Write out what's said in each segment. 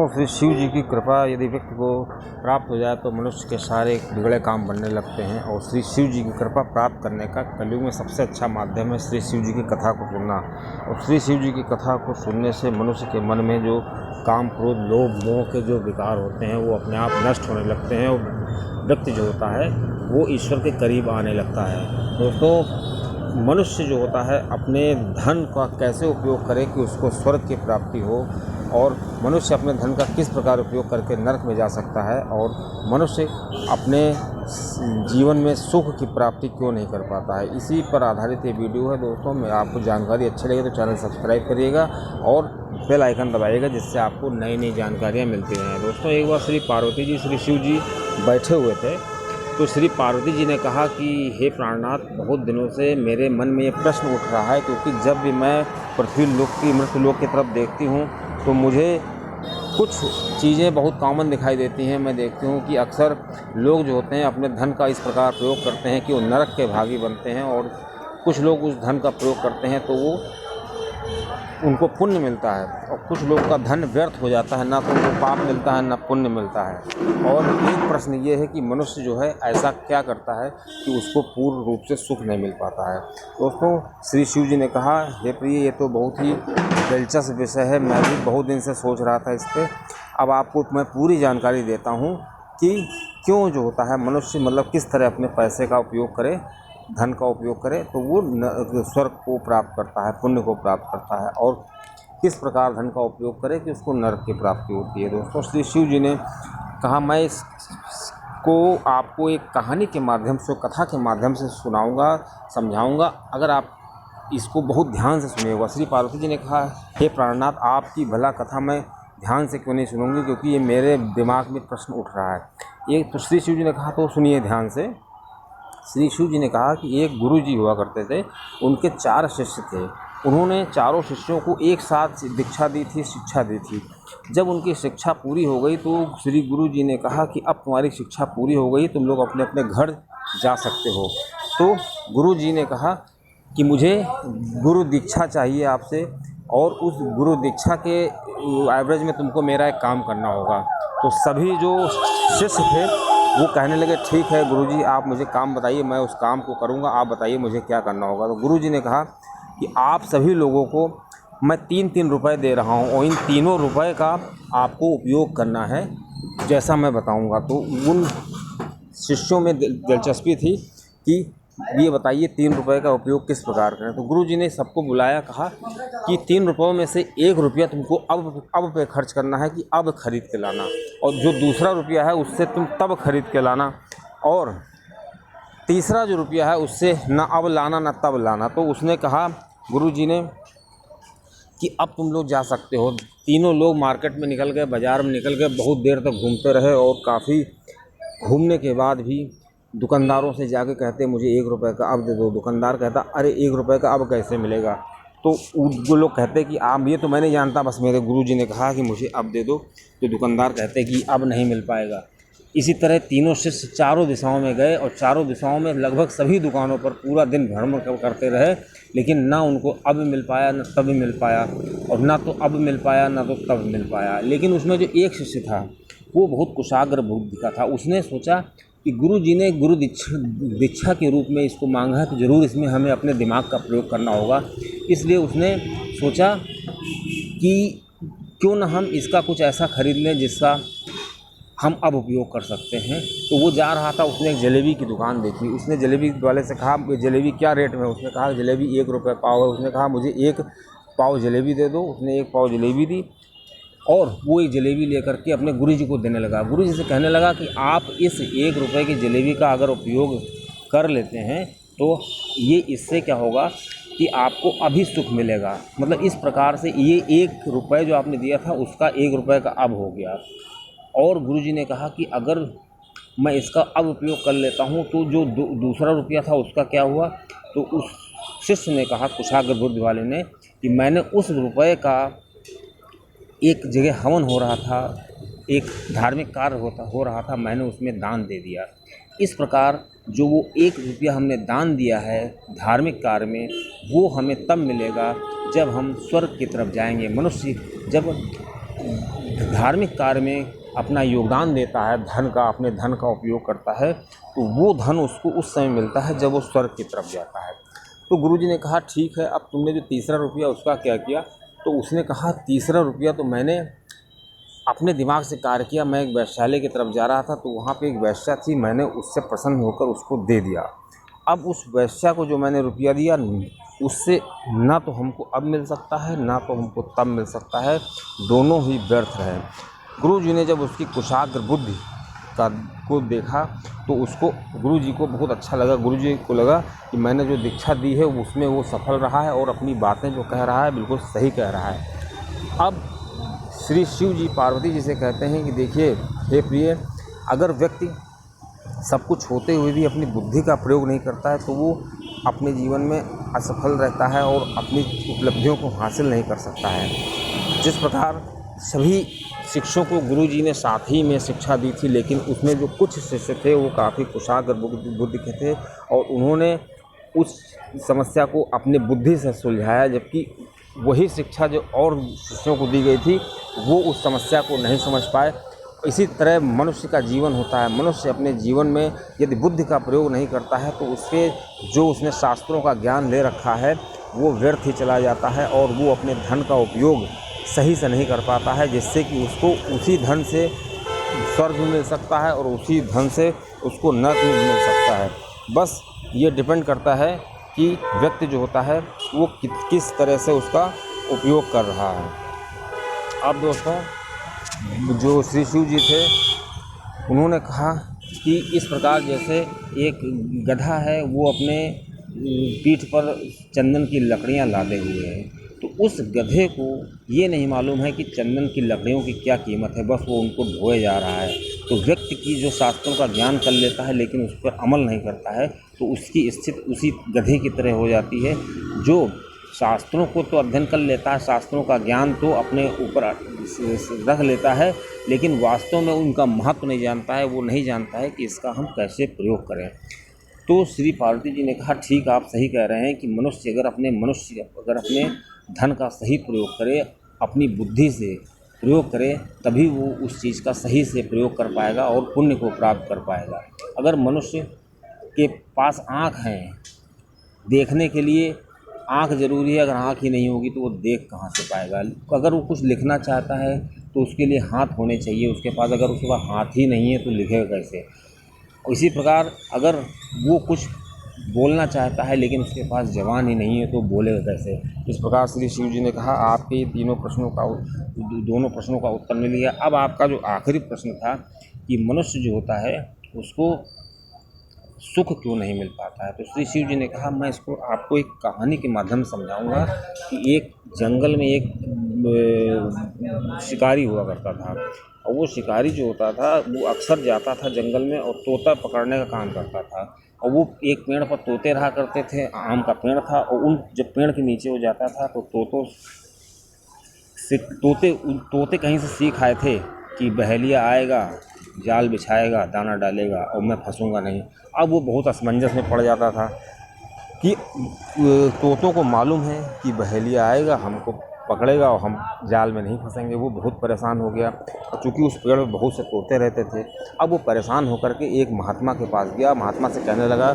दोस्तों, श्री शिव जी की कृपा यदि व्यक्ति को प्राप्त हो जाए तो मनुष्य के सारे बिगड़े काम बनने लगते हैं। और श्री शिव जी की कृपा प्राप्त करने का कलयुग में सबसे अच्छा माध्यम है श्री शिव जी की कथा को सुनना। और श्री शिव जी की कथा को सुनने से मनुष्य के मन में जो काम, क्रोध, लोभ, मोह के जो विकार होते हैं वो अपने आप नष्ट होने लगते हैं और व्यक्ति जो होता है वो ईश्वर के करीब आने लगता है। दोस्तों, मनुष्य जो होता है अपने धन का कैसे उपयोग करे कि उसको स्वर्ग की प्राप्ति हो, और मनुष्य अपने धन का किस प्रकार उपयोग करके नरक में जा सकता है, और मनुष्य अपने जीवन में सुख की प्राप्ति क्यों नहीं कर पाता है, इसी पर आधारित ये वीडियो है। दोस्तों, मैं आपको जानकारी अच्छी लगे तो चैनल सब्सक्राइब करिएगा और बेल आइकन दबाइएगा, जिससे आपको नई नई जानकारियाँ मिलती रहें। दोस्तों, एक बार श्री पार्वती जी, श्री शिव जी बैठे हुए थे तो श्री पार्वती जी ने कहा कि हे प्राणनाथ, बहुत दिनों से मेरे मन में ये प्रश्न उठ रहा है, क्योंकि जब भी मैं पृथ्वी लोक की, मृत्यु लोक की तरफ देखती हूँ तो मुझे कुछ चीज़ें बहुत कॉमन दिखाई देती हैं। मैं देखती हूँ कि अक्सर लोग जो होते हैं अपने धन का इस प्रकार प्रयोग करते हैं कि वो नरक के भागी बनते हैं, और कुछ लोग उस धन का प्रयोग करते हैं तो वो उनको पुण्य मिलता है, और कुछ लोग का धन व्यर्थ हो जाता है, ना तो उनको पाप मिलता है ना पुण्य मिलता है। और एक प्रश्न ये है कि मनुष्य जो है ऐसा क्या करता है कि उसको पूर्ण रूप से सुख नहीं मिल पाता है। दोस्तों, श्री शिव जी ने कहा, हे प्रिय, ये तो बहुत ही दिलचस्प विषय है, मैं भी बहुत दिन से सोच रहा था इस पर। अब आपको मैं पूरी जानकारी देता हूँ कि क्यों जो होता है मनुष्य मतलब किस तरह अपने पैसे का उपयोग करे, धन का उपयोग करे तो वो स्वर्ग को प्राप्त करता है, पुण्य को प्राप्त करता है, और किस प्रकार धन का उपयोग करे कि उसको नरक की प्राप्ति होती है। दोस्तों, श्री शिव जी ने कहा, मैं इसको आपको एक कहानी के माध्यम से, कथा के माध्यम से सुनाऊंगा, समझाऊंगा, अगर आप इसको बहुत ध्यान से सुनिएगा। श्री पार्वती जी ने कहा, हे प्राणनाथ, आपकी भला कथा मैं ध्यान से क्यों नहीं सुनूंगी, क्योंकि ये मेरे दिमाग में प्रश्न उठ रहा है। ये तो श्री शिव जी ने कहा, तो सुनिए ध्यान से। श्री शिव जी ने कहा कि एक गुरु जी हुआ करते थे, उनके 4 शिष्य थे। उन्होंने चारों शिष्यों को एक साथ दीक्षा दी थी, शिक्षा दी थी। जब उनकी शिक्षा पूरी हो गई तो श्री गुरु जी ने कहा कि अब तुम्हारी शिक्षा पूरी हो गई, तुम लोग अपने अपने घर जा सकते हो। तो गुरु जी ने कहा कि मुझे गुरु दीक्षा चाहिए आपसे, और उस गुरु दीक्षा के एवरेज में तुमको मेरा एक काम करना होगा। तो सभी जो शिष्य थे वो कहने लगे, ठीक है गुरुजी, आप मुझे काम बताइए, मैं उस काम को करूँगा, आप बताइए मुझे क्या करना होगा। तो गुरुजी ने कहा कि आप सभी लोगों को मैं 3-3 रुपए दे रहा हूँ, और इन तीनों रुपए का आपको उपयोग करना है जैसा मैं बताऊँगा। तो उन शिष्यों में दिलचस्पी थी कि ये बताइए 3 रुपए का उपयोग किस प्रकार करें। तो गुरुजी ने सबको बुलाया, कहा कि 3 रुपयों में से 1 रुपया तुमको अब पे खर्च करना है कि अब खरीद के लाना, और जो दूसरा रुपया है उससे तुम तब खरीद के लाना, और तीसरा जो रुपया है उससे ना अब लाना ना तब लाना। तो उसने कहा, गुरुजी ने, कि अब तुम लोग जा सकते हो। तीनों लोग मार्केट में निकल गए, बाज़ार में निकल गए, बहुत देर तक घूमते रहे, और काफ़ी घूमने के बाद भी दुकानदारों से जाके कहते, मुझे 1 रुपये का अब दे दो। दुकानदार कहता, अरे 1 रुपये का अब कैसे मिलेगा। तो वो लोग कहते कि आप, ये तो मैं नहीं जानता, बस मेरे गुरुजी ने कहा कि मुझे अब दे दो। तो दुकानदार कहते कि अब नहीं मिल पाएगा। इसी तरह तीनों शिष्य चारों दिशाओं में गए, और चारों दिशाओं में लगभग सभी दुकानों पर पूरा दिन भ्रमण करते रहे, लेकिन ना उनको अब मिल पाया ना तब मिल पाया, और ना तो अब मिल पाया ना तो तब मिल पाया। लेकिन उसमें जो एक शिष्य था वो बहुत कुशाग्र बुद्धि का था। उसने सोचा कि गुरु जी ने गुरु दीक्षा के रूप में इसको मांगा है, तो ज़रूर इसमें हमें अपने दिमाग का प्रयोग करना होगा। इसलिए उसने सोचा कि क्यों ना हम इसका कुछ ऐसा खरीद लें जिसका हम अब उपयोग कर सकते हैं। तो वो जा रहा था, उसने एक जलेबी की दुकान देखी। उसने जलेबी वाले से कहा, जलेबी क्या रेट में है। उसने कहा, जलेबी 1 रुपये पाव है। उसने कहा, मुझे 1 पाव जलेबी दे दो। उसने 1 पाव जलेबी दी, और वो एक जलेबी लेकर के अपने गुरुजी को देने लगा। गुरुजी से कहने लगा कि आप इस 1 रुपये की जलेबी का अगर उपयोग कर लेते हैं तो ये इससे क्या होगा कि आपको अभी सुख मिलेगा। मतलब इस प्रकार से ये 1 रुपये जो आपने दिया था उसका 1 रुपये का अब हो गया। और गुरुजी ने कहा कि अगर मैं इसका अब उपयोग कर लेता हूँ तो जो दूसरा रुपया था उसका क्या हुआ। तो उस शिष्य ने कहा, कुशाग्र बुद्धि वाले ने, कि मैंने उस रुपये का, एक जगह हवन हो रहा था, एक धार्मिक कार्य हो रहा था, मैंने उसमें दान दे दिया। इस प्रकार जो वो 1 रुपया हमने दान दिया है धार्मिक कार्य में, वो हमें तब मिलेगा जब हम स्वर्ग की तरफ जाएंगे। मनुष्य जब धार्मिक कार्य में अपना योगदान देता है, धन का, अपने धन का उपयोग करता है, तो वो धन उसको उस समय मिलता है जब वो स्वर्ग की तरफ जाता है। तो गुरुजी ने कहा ठीक है, अब तुमने जो तीसरा रुपया उसका क्या किया? तो उसने कहा तीसरा रुपया तो मैंने अपने दिमाग से कार्य किया। मैं एक वैश्यालय की तरफ जा रहा था, तो वहाँ पे एक वैश्या थी, मैंने उससे प्रसन्न होकर उसको दे दिया। अब उस वैश्या को जो मैंने रुपया दिया, उससे ना तो हमको अब मिल सकता है, ना तो हमको तब मिल सकता है, दोनों ही व्यर्थ रहे। गुरुजी ने जब उसकी कुशाग्र बुद्धि को देखा तो उसको, गुरुजी को बहुत अच्छा लगा। गुरुजी को लगा कि मैंने जो दीक्षा दी है उसमें वो सफल रहा है और अपनी बातें जो कह रहा है बिल्कुल सही कह रहा है। अब श्री शिव जी पार्वती जी से कहते हैं कि देखिए हे प्रिय, अगर व्यक्ति सब कुछ होते हुए भी अपनी बुद्धि का प्रयोग नहीं करता है तो वो अपने जीवन में असफल रहता है और अपनी उपलब्धियों को हासिल नहीं कर सकता है। जिस प्रकार सभी शिष्यों को गुरुजी ने साथ ही में शिक्षा दी थी, लेकिन उसमें जो कुछ शिष्य थे वो काफ़ी कुशाग्र बुद्धि के थे और उन्होंने उस समस्या को अपने बुद्धि से सुलझाया, जबकि वही शिक्षा जो और शिष्यों को दी गई थी वो उस समस्या को नहीं समझ पाए। इसी तरह मनुष्य का जीवन होता है। मनुष्य अपने जीवन में यदि बुद्धि का प्रयोग नहीं करता है तो उसके जो उसने शास्त्रों का ज्ञान ले रखा है वो व्यर्थ ही चला जाता है और वो अपने धन का उपयोग सही से नहीं कर पाता है, जिससे कि उसको उसी धन से स्वर्ग भी मिल सकता है और उसी धन से उसको नरक भी मिल सकता है। बस ये डिपेंड करता है कि व्यक्ति जो होता है वो किस तरह से उसका उपयोग कर रहा है। अब दोस्तों, जो श्री शिव जी थे उन्होंने कहा कि इस प्रकार जैसे एक गधा है वो अपने पीठ पर चंदन की लकड़ियां लादे हुए है, तो उस गधे को ये नहीं मालूम है कि चंदन की लकड़ियों की क्या कीमत है, बस वो उनको ढोए जा रहा है। तो व्यक्ति की जो शास्त्रों का ज्ञान कर लेता है लेकिन उस पर अमल नहीं करता है तो उसकी स्थिति उसी गधे की तरह हो जाती है, जो शास्त्रों को तो अध्ययन कर लेता है, शास्त्रों का ज्ञान तो अपने ऊपर रख लेता है, लेकिन वास्तव में उनका महत्व नहीं जानता है। वो नहीं जानता है कि इसका हम कैसे प्रयोग करें। तो श्री पार्वती जी ने कहा ठीक, आप सही कह रहे हैं कि मनुष्य अगर अपने धन का सही प्रयोग करे, अपनी बुद्धि से प्रयोग करे, तभी वो उस चीज़ का सही से प्रयोग कर पाएगा और पुण्य को प्राप्त कर पाएगा। अगर मनुष्य के पास आँख है, देखने के लिए आँख ज़रूरी है, अगर आँख ही नहीं होगी तो वो देख कहाँ से पाएगा। अगर वो कुछ लिखना चाहता है तो उसके लिए हाथ होने चाहिए उसके पास, अगर उसके पास हाथ ही नहीं है तो लिखेगा कैसे। इसी प्रकार अगर वो कुछ बोलना चाहता है लेकिन उसके पास ज़बान ही नहीं है तो बोलेगा कैसे। इस प्रकार श्री शिव जी ने कहा आपके दोनों प्रश्नों का उत्तर मिल गया। अब आपका जो आखिरी प्रश्न था कि मनुष्य जो होता है उसको सुख क्यों नहीं मिल पाता है, तो श्री शिव जी ने कहा मैं इसको आपको एक कहानी के माध्यम से समझाऊंगा कि एक जंगल में एक शिकारी हुआ करता था और वो शिकारी जो होता था वो अक्सर जाता था जंगल में और तोता पकड़ने का काम करता था। और वो एक पेड़ पर तोते रहा करते थे, आम का पेड़ था, और उन जब पेड़ के नीचे वो जाता था तो तोते कहीं से सीख आए थे कि बहेलिया आएगा, जाल बिछाएगा, दाना डालेगा और मैं फंसूंगा नहीं। अब वो बहुत असमंजस में पड़ जाता था कि तोतों को मालूम है कि बहेलिया आएगा, हमको पकड़ेगा और हम जाल में नहीं फंसेंगे। वो बहुत परेशान हो गया और चूँकि उस पेड़ में बहुत से तोते रहते थे, अब वो परेशान होकर के एक महात्मा के पास गया। महात्मा से कहने लगा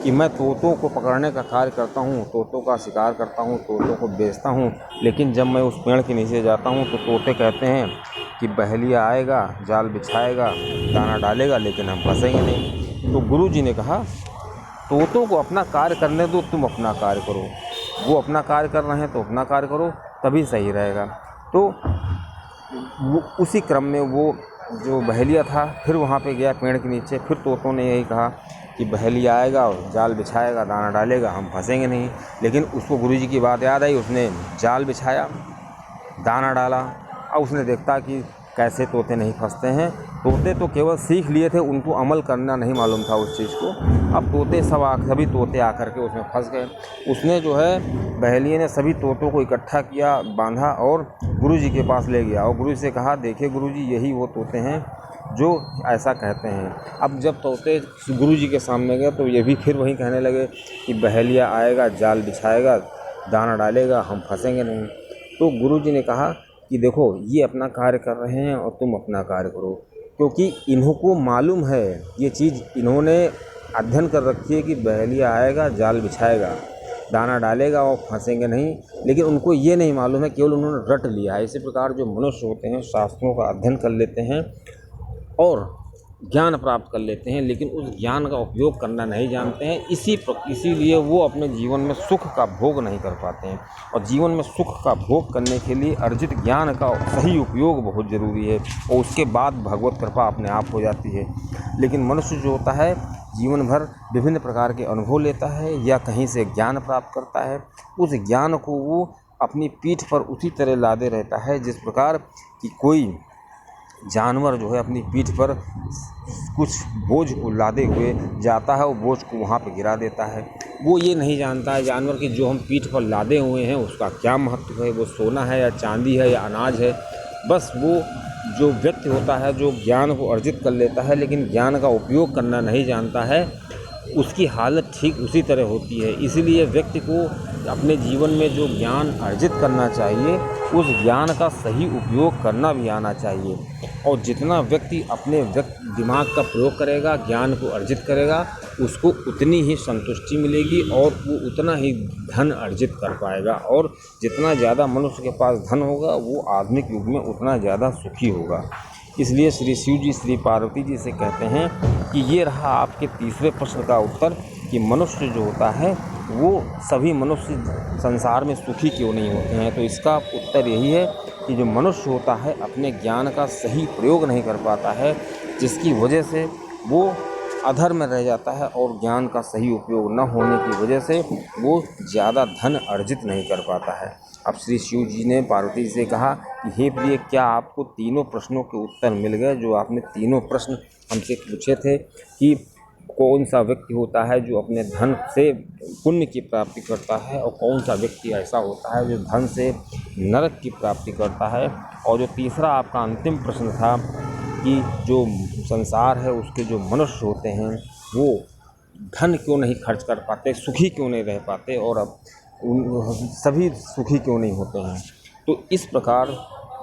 कि मैं तोतों को पकड़ने का कार्य करता हूँ, तोतों का शिकार करता हूँ, तोतों को बेचता हूँ, लेकिन जब मैं उस पेड़ के नीचे जाता हूँ तो तोते कहते हैं कि बहेलिया आएगा, जाल बिछाएगा, दाना डालेगा, लेकिन हम फंसेंगे नहीं। तो गुरु जी ने कहा तोतों को अपना कार्य करने दो, तुम अपना कार्य करो। वो अपना कार्य कर रहे हैं तो अपना कार्य करो, तभी सही रहेगा। तो वो उसी क्रम में वो जो बहेलिया था फिर वहाँ पे गया पेड़ के नीचे, फिर तोतों ने यही कहा कि बहेलिया आएगा और जाल बिछाएगा, दाना डालेगा, हम फंसेंगे नहीं। लेकिन उसको गुरुजी की बात याद आई, उसने जाल बिछाया, दाना डाला और उसने देखा कि कैसे तोते नहीं फंसते हैं। तोते तो केवल सीख लिए थे, उनको अमल करना नहीं मालूम था उस चीज़ को। अब सभी तोते आकर के उसमें फंस गए। उसने जो है बहेलिये ने सभी तोतों को इकट्ठा किया, बांधा और गुरुजी के पास ले गया और गुरु से कहा देखिए गुरुजी, यही वो तोते हैं जो ऐसा कहते हैं। अब जब तोते गुरुजी के सामने गए तो ये भी फिर वही कहने लगे कि बहेलिया आएगा, जाल बिछाएगा, दाना डालेगा, हम फंसेंगे नहीं। तो गुरुजी ने कहा कि देखो ये अपना कार्य कर रहे हैं और तुम अपना कार्य करो, क्योंकि इन्हों को मालूम है ये चीज़, इन्होंने अध्ययन कर रखी है कि बहेलिया आएगा जाल बिछाएगा, दाना डालेगा और फंसेंगे नहीं, लेकिन उनको ये नहीं मालूम है, केवल उन्होंने रट लिया है। इसी प्रकार जो मनुष्य होते हैं शास्त्रों का अध्ययन कर लेते हैं और ज्ञान प्राप्त कर लेते हैं, लेकिन उस ज्ञान का उपयोग करना नहीं जानते हैं। इसीलिए वो अपने जीवन में सुख का भोग नहीं कर पाते हैं। और जीवन में सुख का भोग करने के लिए अर्जित ज्ञान का सही उपयोग बहुत ज़रूरी है, और उसके बाद भगवत कृपा अपने आप हो जाती है। लेकिन मनुष्य जो होता है जीवन भर विभिन्न प्रकार के अनुभव लेता है या कहीं से ज्ञान प्राप्त करता है, उस ज्ञान को वो अपनी पीठ पर उसी तरह लादे रहता है जिस प्रकार कि कोई जानवर जो है अपनी पीठ पर कुछ बोझ को लादे हुए जाता है और बोझ को वहाँ पे गिरा देता है। वो ये नहीं जानता है जानवर कि जो हम पीठ पर लादे हुए हैं उसका क्या महत्व है, वो सोना है या चांदी है या अनाज है। बस वो जो व्यक्ति होता है जो ज्ञान को अर्जित कर लेता है लेकिन ज्ञान का उपयोग करना नहीं जानता है, उसकी हालत ठीक उसी तरह होती है। इसीलिए व्यक्ति को अपने जीवन में जो ज्ञान अर्जित करना चाहिए उस ज्ञान का सही उपयोग करना भी आना चाहिए। और जितना व्यक्ति अपने दिमाग का प्रयोग करेगा, ज्ञान को अर्जित करेगा, उसको उतनी ही संतुष्टि मिलेगी और वो उतना ही धन अर्जित कर पाएगा। और जितना ज़्यादा मनुष्य के पास धन होगा वो आधुनिक युग में उतना ज़्यादा सुखी होगा। इसलिए श्री शिव जी श्री पार्वती जी से कहते हैं कि ये रहा आपके तीसरे प्रश्न का उत्तर कि मनुष्य जो होता है वो सभी मनुष्य संसार में सुखी क्यों नहीं होते हैं। तो इसका उत्तर यही है कि जो मनुष्य होता है अपने ज्ञान का सही प्रयोग नहीं कर पाता है, जिसकी वजह से वो अधर्म में रह जाता है और ज्ञान का सही उपयोग न होने की वजह से वो ज़्यादा धन अर्जित नहीं कर पाता है। अब श्री शिव जी ने पार्वती जी से कहा कि हे प्रिय, क्या आपको तीनों प्रश्नों के उत्तर मिल गए? जो आपने तीनों प्रश्न हमसे पूछे थे कि कौन सा व्यक्ति होता है जो अपने धन से पुण्य की प्राप्ति करता है और कौन सा व्यक्ति ऐसा होता है जो धन से नरक की प्राप्ति करता है, और जो तीसरा आपका अंतिम प्रश्न था कि जो संसार है उसके जो मनुष्य होते हैं वो धन क्यों नहीं खर्च कर पाते, सुखी क्यों नहीं रह पाते और अब सभी सुखी क्यों नहीं होते हैं। तो इस प्रकार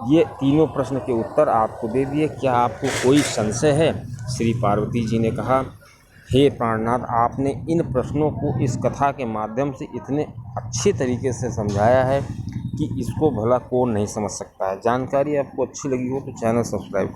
ये तीनों प्रश्न के उत्तर आपको दे दिए। क्या आपको कोई संशय है? श्री पार्वती जी ने कहा, हे प्राणनाथ, आपने इन प्रश्नों को इस कथा के माध्यम से इतने अच्छे तरीके से समझाया है कि इसको भला कौन नहीं समझ सकता है। जानकारी आपको अच्छी लगी हो तो चैनल सब्सक्राइब